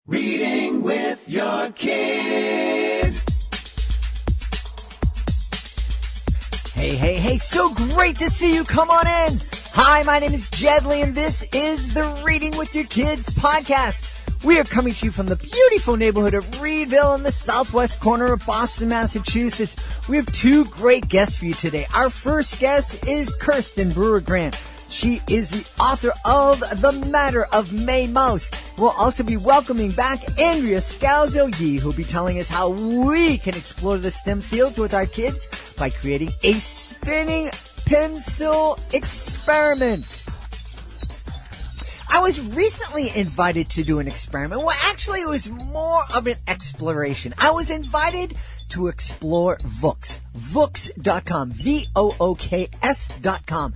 Reading with your kids. Hey, so great to see you. Come on in. Hi, my name is Jedley, and this is the Reading with Your Kids podcast. We are coming to you from the beautiful neighborhood of Reedville in the southwest corner of Boston, Massachusetts. We have two great guests for you today. Our first guest is Kirsten Brewer Gant. She is the author of The Matter of May Mouse. We'll also be welcoming back Andrea Scalzo Yi, who'll be telling us how we can explore the STEM field with our kids by creating a spinning pencil experiment. I was recently invited to do an experiment. Well, actually, it was more of an exploration. I was invited to explore Vooks. Vooks.com. Vooks.com.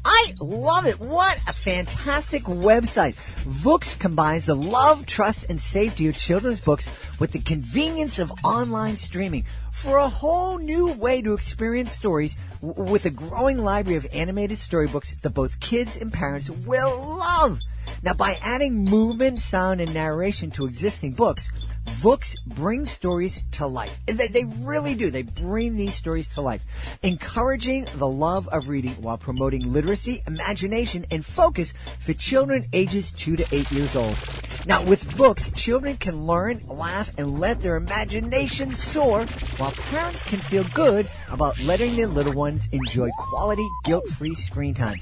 I love it. What a fantastic website. Vooks combines the love, trust, and safety of children's books with the convenience of online streaming for a whole new way to experience stories with a growing library of animated storybooks that both kids and parents will love. Now, by adding movement, sound, and narration to existing books, Vooks bring stories to life. They really do. They bring these stories to life, encouraging the love of reading while promoting literacy, imagination, and focus for children ages 2 to 8 years old. Now, with Vooks, children can learn, laugh, and let their imagination soar, while parents can feel good about letting their little ones enjoy quality, guilt-free screen time.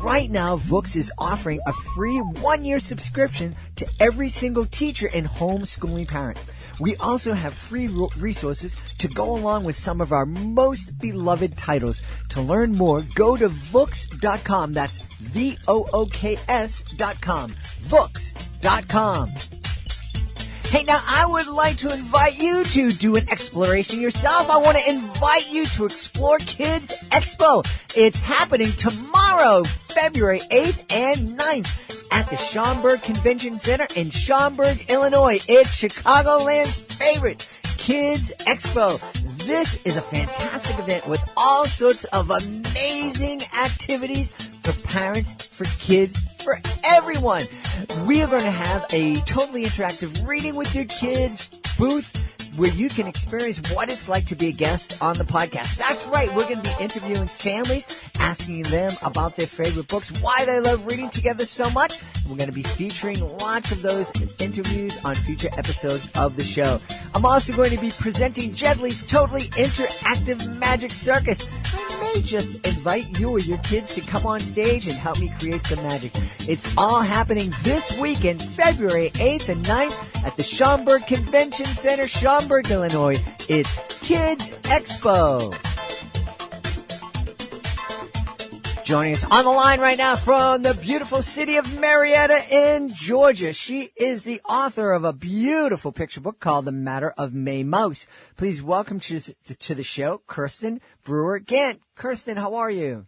Right now, Vooks is offering a free 1-year subscription to every single teacher and homeschooling parent. We also have free resources to go along with some of our most beloved titles. To learn more, go to Vooks.com. That's Vooks.com. Vooks.com. Hey, now I would like to invite you to do an exploration yourself. I want to invite you to Explore Kids Expo. It's happening tomorrow, February 8th and 9th. At the Schaumburg Convention Center in Schaumburg, Illinois. It's Chicagoland's favorite Kids Expo. This is a fantastic event with all sorts of amazing activities for parents, for kids, for everyone. We are going to have a totally interactive Reading with Your Kids booth where you can experience what it's like to be a guest on the podcast. That's right. We're going to be interviewing families, asking them about their favorite books, why they love reading together so much. We're going to be featuring lots of those interviews on future episodes of the show. I'm also going to be presenting Jedley's Totally Interactive Magic Circus. I may just invite you or your kids to come on stage and help me create some magic. It's all happening this weekend, February 8th and 9th at the Schaumburg Convention Center, Schaumburg, Illinois. It's Kids Expo. Joining us on the line right now from the beautiful city of Marietta in Georgia. She is the author of a beautiful picture book called The Matter of May Mouse. Please welcome to the show, Kirsten Brewer Gant. Kirsten, how are you?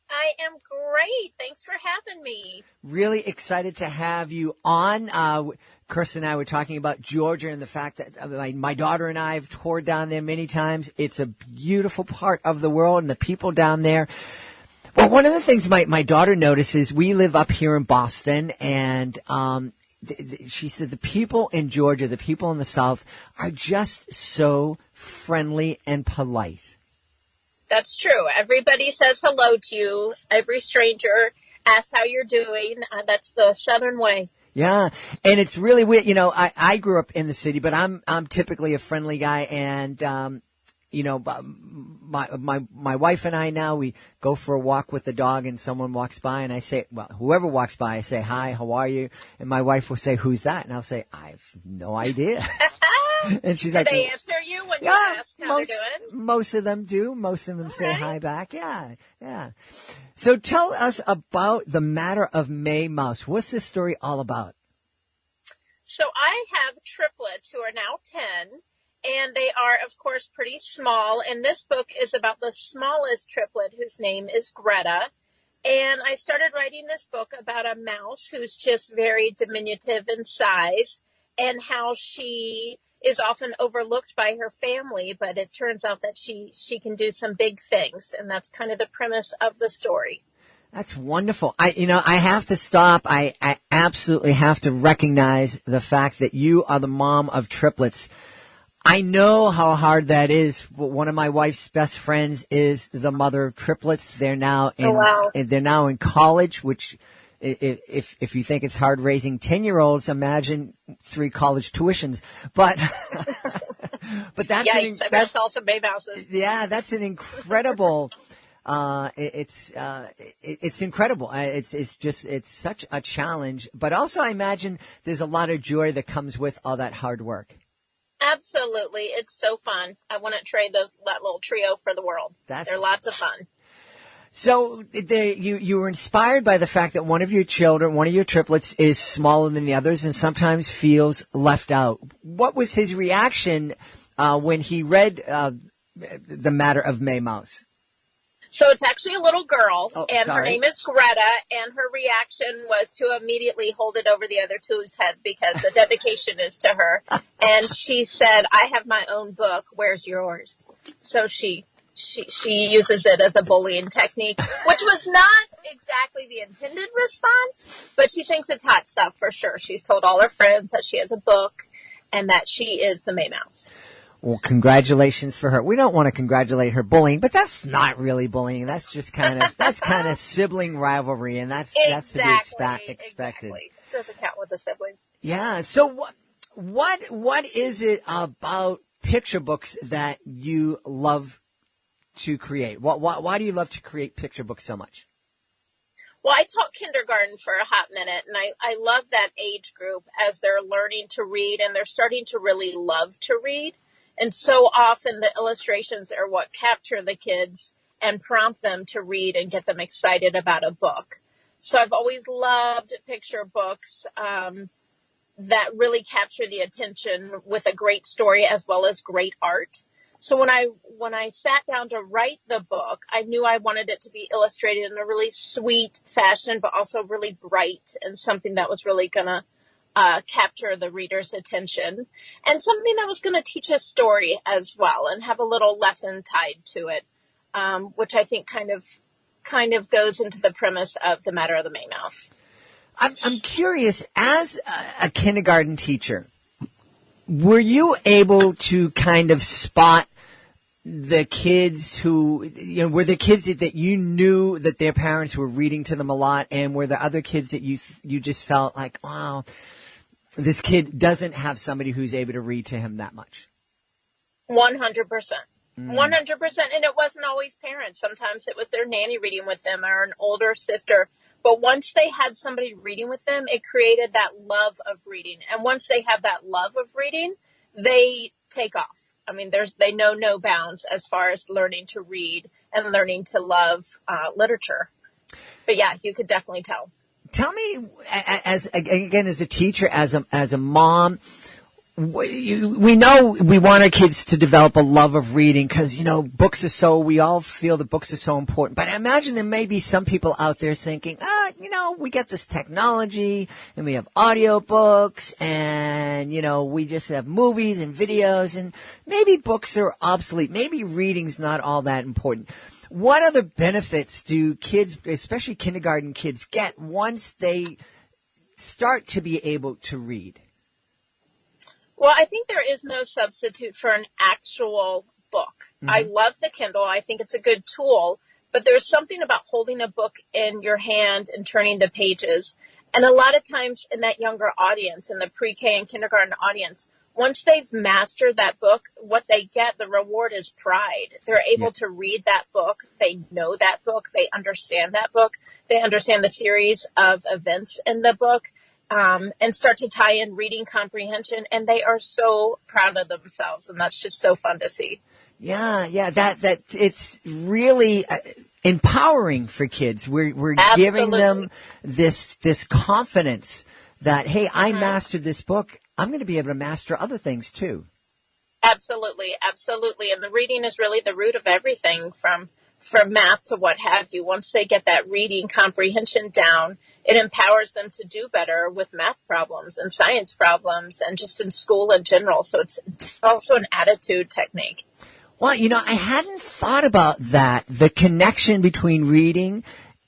I am great. Thanks for having me. Really excited to have you on. Kirsten and I were talking about Georgia and the fact that my daughter and I have toured down there many times. It's a beautiful part of the world, and the people down there. Well, one of the things my daughter notices, we live up here in Boston, and she said the people in Georgia, the people in the South, are just so friendly and polite. That's true. Everybody says hello to you. Every stranger asks how you're doing. That's the Southern way. Yeah, and it's really weird. You know, I grew up in the city, but I'm typically a friendly guy, and my wife and I now, we go for a walk with the dog and someone walks by and I say, well, whoever walks by, I say, hi, how are you? And my wife will say, who's that? And I'll say, I've no idea. And she's like, do they answer you when you ask how they're doing? Most of them do. Most of them say hi back. Yeah. So tell us about The Matter of May Mouse. What's this story all about? So I have triplets who are now 10. And they are, of course, pretty small. And this book is about the smallest triplet, whose name is Greta. And I started writing this book about a mouse who's just very diminutive in size and how she is often overlooked by her family. But it turns out that she can do some big things. And that's kind of the premise of the story. That's wonderful. I have to stop. I absolutely have to recognize the fact that you are the mom of triplets. I know how hard that is. One of my wife's best friends is the mother of triplets. They're now in college, which if you think it's hard raising 10-year-olds, imagine 3 college tuitions. But but that's Yikes, I better sell some baby houses. Yeah, that's an incredible it's incredible. It's such a challenge, but also I imagine there's a lot of joy that comes with all that hard work. Absolutely. It's so fun. I wouldn't trade that little trio for the world. They're lots of fun. So you were inspired by the fact that one of your triplets is smaller than the others and sometimes feels left out. What was his reaction when he read The Matter of May Mouse? So it's actually a little girl, and sorry. Her name is Greta, and her reaction was to immediately hold it over the other two's head because the dedication is to her. And she said, I have my own book. Where's yours? So she uses it as a bullying technique, which was not exactly the intended response, but she thinks it's hot stuff for sure. She's told all her friends that she has a book and that she is the May Mouse. Well, congratulations for her. We don't want to congratulate her bullying, but that's not really bullying. That's just kind of sibling rivalry, and that's to be expected. Exactly. Doesn't count with the siblings. Yeah. So what is it about picture books that you love to create? Why do you love to create picture books so much? Well, I taught kindergarten for a hot minute, and I love that age group as they're learning to read, and they're starting to really love to read. And so often the illustrations are what capture the kids and prompt them to read and get them excited about a book. So I've always loved picture books that really capture the attention with a great story as well as great art. So when I sat down to write the book, I knew I wanted it to be illustrated in a really sweet fashion, but also really bright and something that was really going to capture the reader's attention, and something that was going to teach a story as well and have a little lesson tied to it, which I think kind of goes into the premise of The Matter of the May Mouse. I'm curious, as a kindergarten teacher, were you able to kind of spot the kids who, were the kids that you knew that their parents were reading to them a lot, and were there other kids that you just felt like, wow, this kid doesn't have somebody who's able to read to him that much? 100%. 100%. And it wasn't always parents. Sometimes it was their nanny reading with them or an older sister. But once they had somebody reading with them, it created that love of reading. And once they have that love of reading, they take off. I mean, they know no bounds as far as learning to read and learning to love literature. But yeah, you could definitely tell. Tell me, as a teacher, as a mom, we know we want our kids to develop a love of reading because, we all feel that books are so important. But I imagine there may be some people out there thinking, we get this technology and we have audiobooks and, we just have movies and videos and maybe books are obsolete. Maybe reading's not all that important. What other benefits do kids, especially kindergarten kids, get once they start to be able to read? Well, I think there is no substitute for an actual book. Mm-hmm. I love the Kindle. I think it's a good tool, but there's something about holding a book in your hand and turning the pages. And a lot of times in that younger audience, in the pre-K and kindergarten audience, once they've mastered that book, what they get, the reward is pride. They're able to read that book. They know that book. They understand that book. They understand the series of events in the book, and start to tie in reading comprehension. And they are so proud of themselves. And that's just so fun to see. Yeah. That it's really empowering for kids. We're giving them this confidence that, hey, I mastered this book. I'm going to be able to master other things too. Absolutely. And the reading is really the root of everything from math to what have you. Once they get that reading comprehension down, it empowers them to do better with math problems and science problems and just in school in general. So it's also an attitude technique. Well, I hadn't thought about that, the connection between reading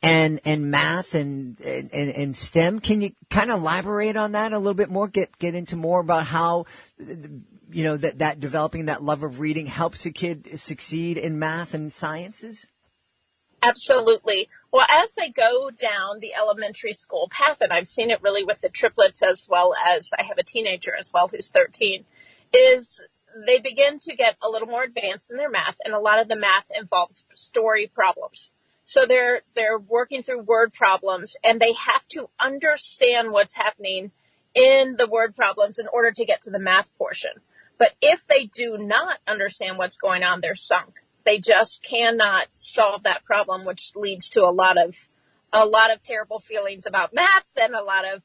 and math and STEM. Can you kind of elaborate on that a little bit more? Get into more about how that developing that love of reading helps a kid succeed in math and sciences? Absolutely. Well, as they go down the elementary school path, and I've seen it really with the triplets as well as I have a teenager as well who's 13, is they begin to get a little more advanced in their math, and a lot of the math involves story problems. So they're working through word problems, and they have to understand what's happening in the word problems in order to get to the math portion. But if they do not understand what's going on, they're sunk. They just cannot solve that problem, which leads to a lot of terrible feelings about math and a lot of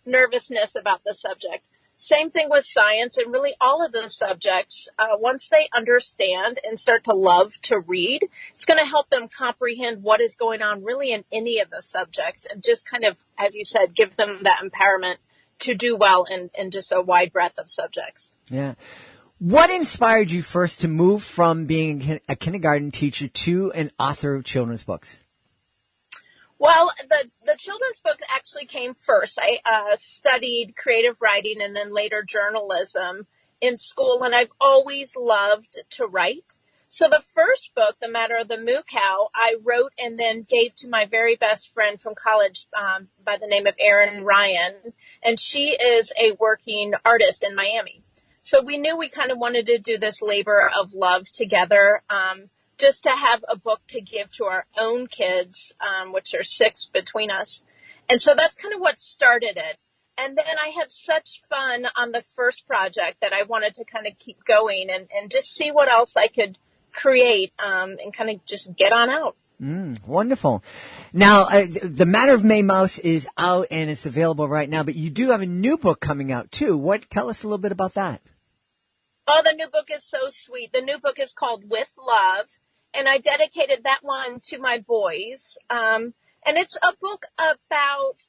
nervousness about the subject. Same thing with science and really all of the subjects. Once they understand and start to love to read, it's going to help them comprehend what is going on really in any of the subjects and just kind of, as you said, give them that empowerment to do well in just a wide breadth of subjects. Yeah. What inspired you first to move from being a kindergarten teacher to an author of children's books? Well, the children's book actually came first. I studied creative writing and then later journalism in school, and I've always loved to write. So the first book, The Matter of the Moo Cow, I wrote and then gave to my very best friend from college by the name of Erin Ryan, and she is a working artist in Miami. So we knew we kind of wanted to do this labor of love together, just to have a book to give to our own kids, which are 6 between us. And so that's kind of what started it. And then I had such fun on the first project that I wanted to kind of keep going and just see what else I could create and kind of just get on out. Wonderful. Now, The Matter of May Mouse is out and it's available right now, but you do have a new book coming out too. Tell us a little bit about that. Oh, the new book is so sweet. The new book is called With Love, and I dedicated that one to my boys. And it's a book about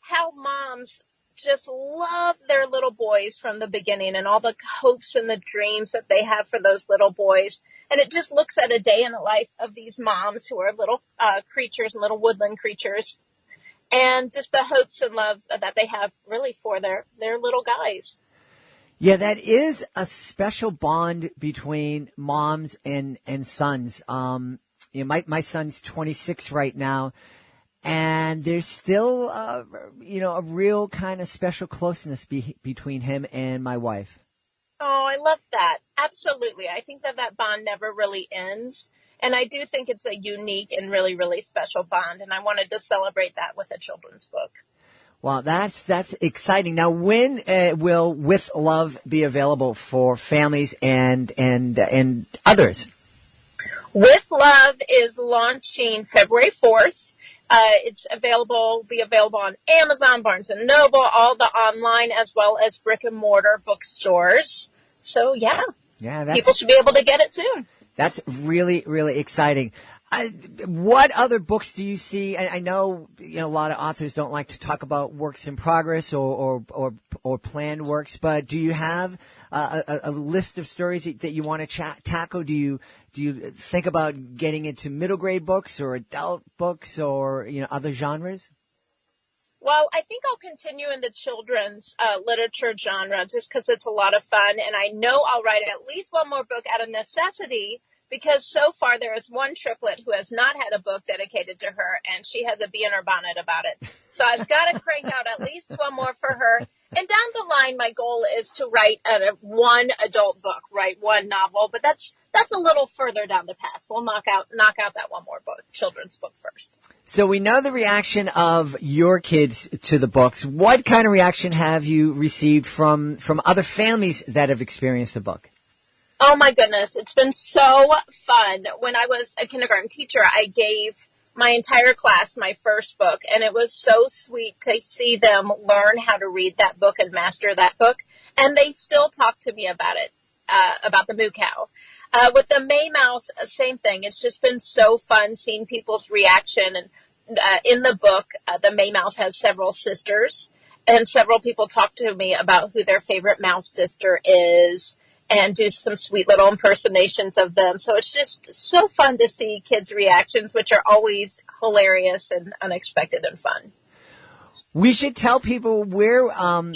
how moms just love their little boys from the beginning and all the hopes and the dreams that they have for those little boys. And it just looks at a day in the life of these moms who are little creatures, little woodland creatures, and just the hopes and love that they have really for their little guys. Yeah, that is a special bond between moms and sons. My son's 26 right now, and there's still, a real kind of special closeness between him and my wife. Oh, I love that. Absolutely. I think that bond never really ends. And I do think it's a unique and really, really special bond. And I wanted to celebrate that with a children's book. Well, that's exciting. Now, when will With Love be available for families and others? With Love is launching February 4th. It's be available on Amazon, Barnes & Noble, all the online as well as brick and mortar bookstores. So, yeah, people should be able to get it soon. That's really, really exciting. What other books do you see? I know, a lot of authors don't like to talk about works in progress or planned works, but do you have a list of stories that you want to tackle? Do you think about getting into middle grade books or adult books or, other genres? Well, I think I'll continue in the children's literature genre just because it's a lot of fun, and I know I'll write at least one more book out of necessity. Because so far there is one triplet who has not had a book dedicated to her, and she has a bee in her bonnet about it. So I've got to crank out at least one more for her. And down the line, my goal is to write one adult book, write one novel. But that's a little further down the path. We'll knock out that one more book, children's book first. So we know the reaction of your kids to the books. What kind of reaction have you received from other families that have experienced the book? Oh, my goodness. It's been so fun. When I was a kindergarten teacher, I gave my entire class my first book, and it was so sweet to see them learn how to read that book and master that book. And they still talk to me about it, about the Moo Cow. With the May Mouse, same thing. It's just been so fun seeing people's reaction. And in the book, the May Mouse has several sisters, and several people talk to me about who their favorite mouse sister is. and do some sweet little impersonations of them. So it's just so fun to see kids' reactions, which are always hilarious and unexpected and fun. We should tell people where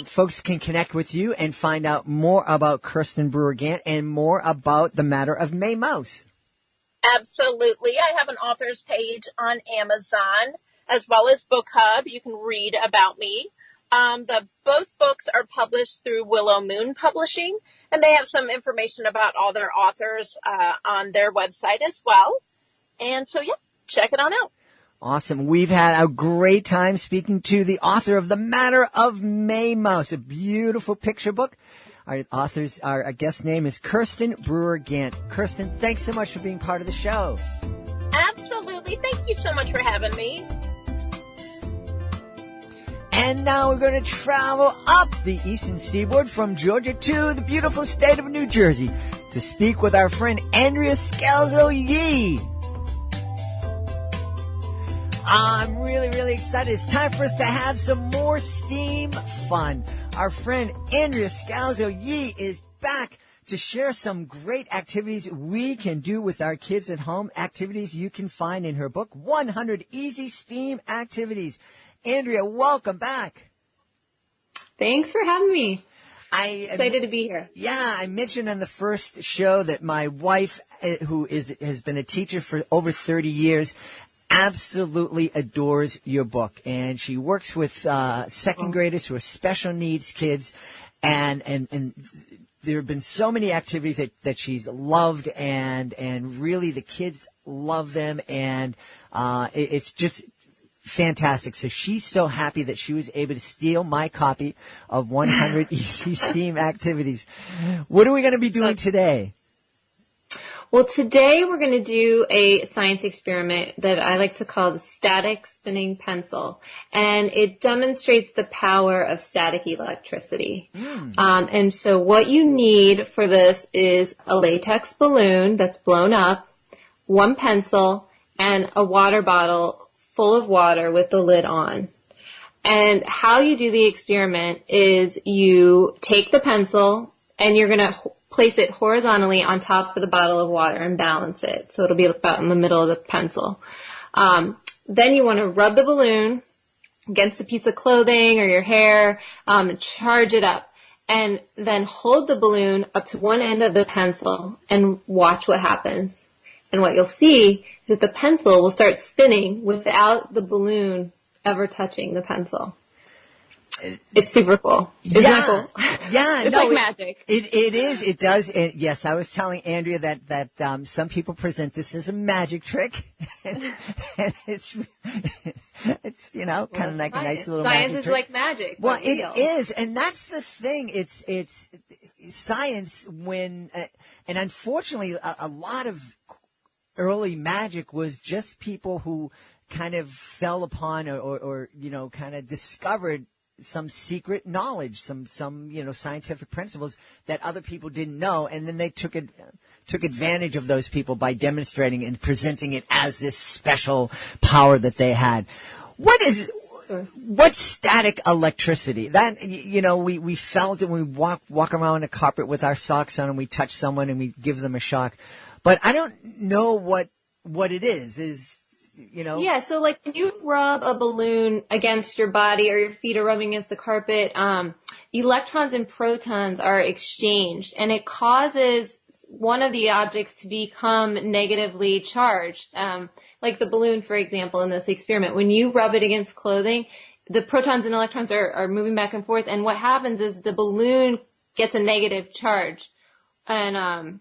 folks can connect with you and find out more about Kirsten Brewer Gant and more about The Matter of May Mouse. Absolutely. I have an author's page on Amazon as well as Book Hub. You can read about me. Both books are published through Willow Moon Publishing, and they have some information about all their authors on their website as well. And so, yeah, check it on out. Awesome. We've had a great time speaking to the author of The Matter of May Mouse, a beautiful picture book. Our guest name is Kirsten Brewer Gant. Kirsten, thanks so much for being part of the show. Absolutely. Thank you so much for having me. And now we're going to travel up the eastern seaboard from Georgia to the beautiful state of New Jersey to speak with our friend Andrea Scalzo Yee. I'm really, really excited. It's time for us to have some more STEAM fun. Our friend Andrea Scouser Yee is back to share some great activities we can do with our kids at home, activities you can find in her book, 100 Easy STEAM Activities. Andrea, welcome back. Thanks for having me. Excited to be here. Yeah, I mentioned on the first show that my wife, who has been a teacher for over 30 years, absolutely adores your book, and she works with second graders who are special needs kids, and there have been so many activities that she's loved, and really the kids love them, and it's just fantastic. So she's so happy that she was able to steal my copy of 100 Easy STEAM Activities. What are we going to be doing today? Well, today we're going to do a science experiment that I like to call the static spinning pencil, and it demonstrates the power of static electricity. And so what you need for this is a latex balloon that's blown up, one pencil, and a water bottle full of water with the lid on. And how you do the experiment is you take the pencil and you're going to place it horizontally on top of the bottle of water and balance it. So it'll be about in the middle of the pencil. Then you want to rub the balloon against a piece of clothing or your hair, charge it up, and then hold the balloon up to one end of the pencil and watch what happens. And what you'll see is that the pencil will start spinning without the balloon ever touching the pencil. It's super cool. Isn't that cool? Yeah. It's like magic. It is. It does. Yes, I was telling Andrea that some people present this as a magic trick, and it's kind of like a nice little science magic is trick. like magic. Well, it is, and that's the thing. It's science when, and unfortunately, a lot of early magic was just people who kind of fell upon or kind of discovered some secret knowledge, some scientific principles that other people didn't know, and then they took advantage of those people by demonstrating and presenting it as this special power that they had. What's static electricity? That we felt it when we walk around a carpet with our socks on and we touch someone and we give them a shock. But I don't know what it is. Yeah, so like when you rub a balloon against your body or your feet are rubbing against the carpet, electrons and protons are exchanged, and it causes one of the objects to become negatively charged. Like the balloon, for example, in this experiment. When you rub it against clothing, the protons and electrons are moving back and forth, and what happens is the balloon gets a negative charge, and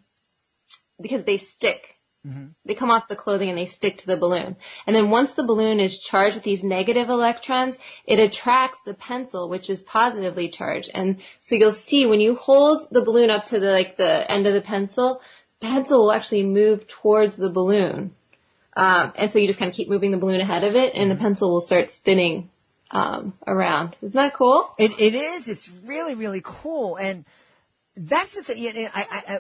because they stick. Mm-hmm. They come off the clothing and they stick to the balloon. And then once the balloon is charged with these negative electrons, it attracts the pencil, which is positively charged. And so you'll see when you hold the balloon up to the end of the pencil will actually move towards the balloon. And so you just kind of keep moving the balloon ahead of it, and the pencil will start spinning around. Isn't that cool? It is. It's really, really cool. And that's the thing.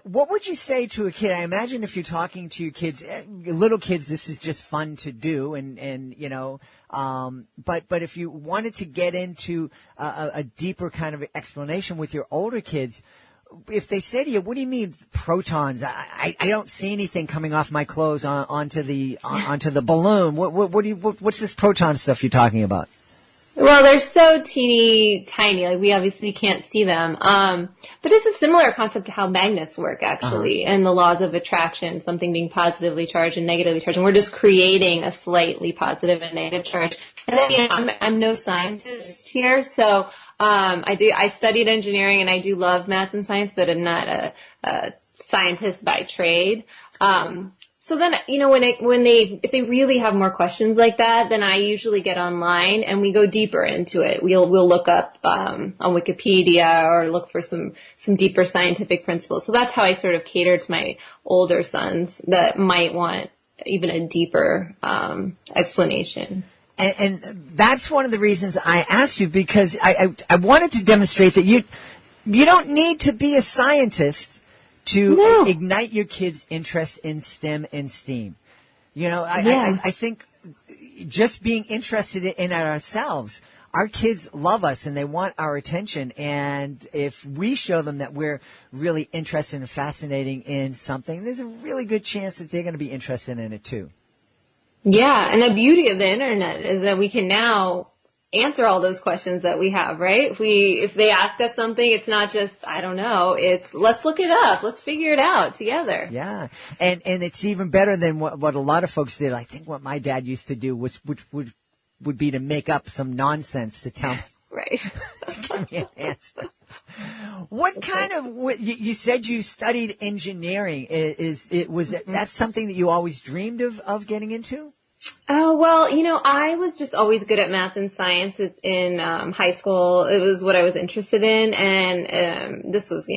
What would you say to a kid? I imagine if you're talking to your kids, little kids, this is just fun to do, but if you wanted to get into a deeper kind of explanation with your older kids, if they say to you, what do you mean protons? I don't see anything coming off my clothes onto the balloon. What's this proton stuff you're talking about? Well, they're so teeny tiny, like we obviously can't see them. But it's a similar concept to how magnets work, actually, and the laws of attraction, something being positively charged and negatively charged. And we're just creating a slightly positive and negative charge. And then, I'm no scientist here, so I studied engineering and I do love math and science, but I'm not a scientist by trade. So then, if they really have more questions like that, then I usually get online and we go deeper into it. We'll look up, on Wikipedia or look for some deeper scientific principles. So that's how I sort of cater to my older sons that might want even a deeper, explanation. And that's one of the reasons I asked you, because I wanted to demonstrate that you don't need to be a scientist to ignite your kids' interest in STEM and STEAM. I think just being interested in it ourselves, our kids love us and they want our attention. And if we show them that we're really interested and fascinating in something, there's a really good chance that they're going to be interested in it too. Yeah, and the beauty of the internet is that we can now answer all those questions that we have, right? If they ask us something, it's not just, I don't know, it's let's look it up, let's figure it out together. Yeah. And it's even better than what a lot of folks did. I think what my dad used to do would be to make up some nonsense to tell me. Right. Give me an answer. What kind of, you said you studied engineering. That something that you always dreamed of getting into? Oh, well, I was just always good at math and science in high school. It was what I was interested in, and this was,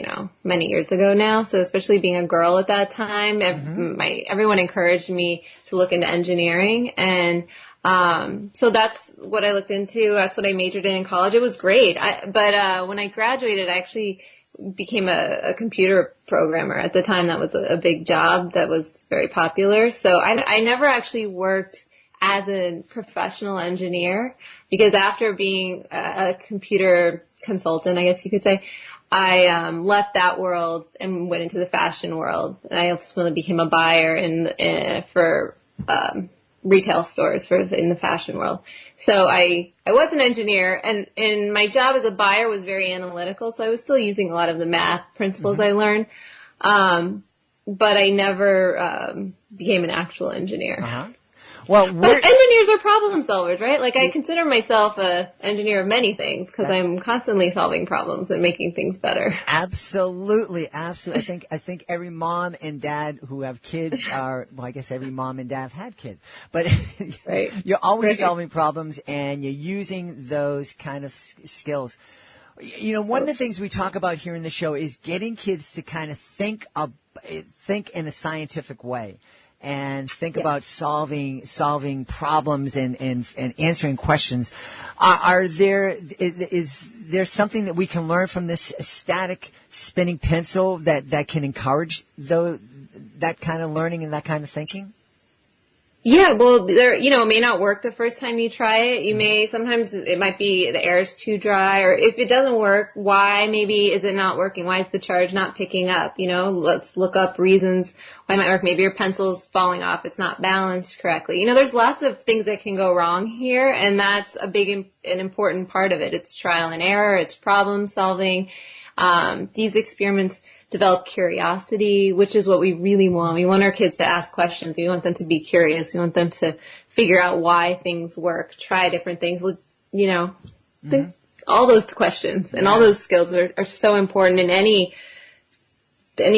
many years ago now. So especially being a girl at that time, everyone encouraged me to look into engineering, and so that's what I looked into. That's what I majored in college. It was great. But when I graduated, I actually became a computer programmer. At the time, that was a big job that was very popular. So I never actually worked as a professional engineer, because after being a computer consultant, I guess you could say, I left that world and went into the fashion world. And I ultimately became a buyer for retail stores in the fashion world. So I was an engineer, and my job as a buyer was very analytical, so I was still using a lot of the math principles I learned. But I never became an actual engineer. Well, but engineers are problem solvers, right? Like, I consider myself an engineer of many things because I'm constantly solving problems and making things better. Absolutely, absolutely. I think every mom and dad who have kids I guess every mom and dad have had kids, but right. You're always solving problems and you're using those kind of skills. One of the things we talk about here in the show is getting kids to kind of think in a scientific way. And think about solving problems and answering questions. Is there something that we can learn from this static spinning pencil that can encourage that kind of learning and that kind of thinking? Yeah, well, it may not work the first time you try it. Sometimes it might be the air is too dry, or if it doesn't work, why maybe is it not working? Why is the charge not picking up? Let's look up reasons why it might work. Maybe your pencil's falling off. It's not balanced correctly. There's lots of things that can go wrong here, and that's a big and important part of it. It's trial and error. It's problem solving. These experiments develop curiosity, which is what we really want. We want our kids to ask questions. We want them to be curious. We want them to figure out why things work, try different things, think all those questions and all those skills are so important in any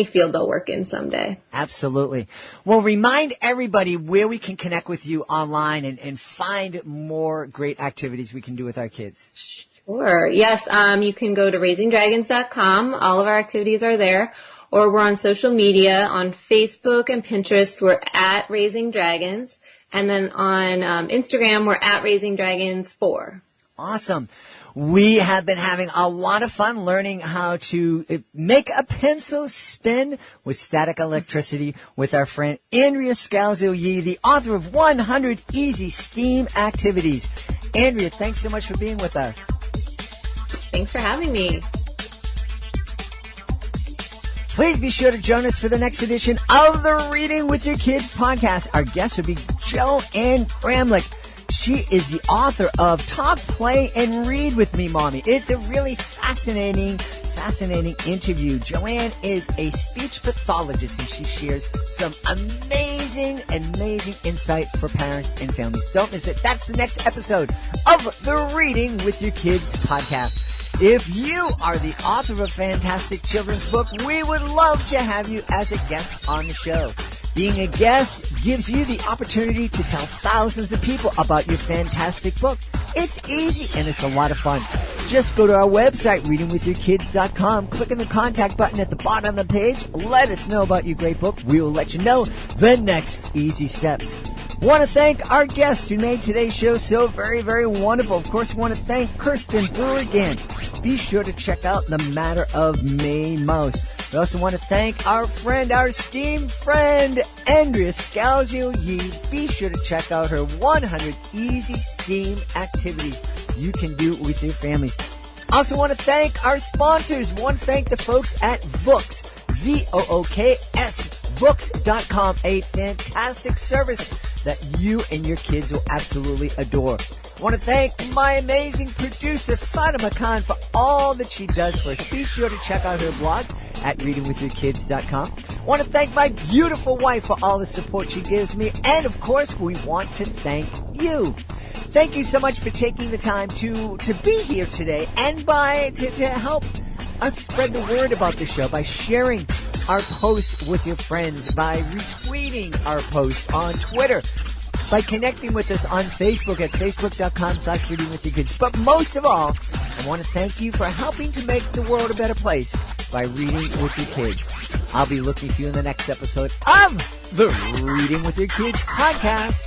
field they'll work in someday. Absolutely. Well, remind everybody where we can connect with you online and find more great activities we can do with our kids. Sure. Yes. You can go to raisingdragons.com. All of our activities are there. Or we're on social media on Facebook and Pinterest. We're at Raising Dragons. And then on Instagram, we're at Raising Dragons 4. Awesome. We have been having a lot of fun learning how to make a pencil spin with static electricity with our friend Andrea Scalzo Yi, the author of 100 Easy STEAM Activities. Andrea, thanks so much for being with us. Thanks for having me. Please be sure to join us for the next edition of the Reading with Your Kids podcast. Our guest will be Joanne Gramlich. She is the author of Talk, Play, and Read with Me, Mommy. It's a really fascinating interview. Joanne is a speech pathologist, and she shares some amazing insight for parents and families. Don't miss it. That's the next episode of the Reading with Your Kids podcast. If you are the author of a fantastic children's book, we would love to have you as a guest on the show. Being a guest gives you the opportunity to tell thousands of people about your fantastic book. It's easy and it's a lot of fun. Just go to our website, readingwithyourkids.com, click on the contact button at the bottom of the page, let us know about your great book. We will let you know the next easy steps. Want to thank our guest who made today's show so very wonderful. Of course, want to thank Kirsten Brewer Gant. Be sure to check out The Matter of May Mouse. We also want to thank our esteemed friend, Andrea Scalzo Yi. Be sure to check out her 100 easy STEAM activities you can do with your families. Also want to thank our sponsors. Want to thank the folks at Vooks, VOOKS, Vooks.com, a fantastic service that you and your kids will absolutely adore. I want to thank my amazing producer, Fatima Khan, for all that she does for us. Be sure to check out her blog at readingwithyourkids.com. I want to thank my beautiful wife for all the support she gives me. And, of course, we want to thank you. Thank you so much for taking the time to be here today and to help us spread the word about the show by sharing our posts with your friends, by retweeting our posts on Twitter, by connecting with us on Facebook at facebook.com/readingwithyourkids. But most of all, I want to thank you for helping to make the world a better place by reading with your kids. I'll be looking for you in the next episode of the Reading with Your Kids podcast.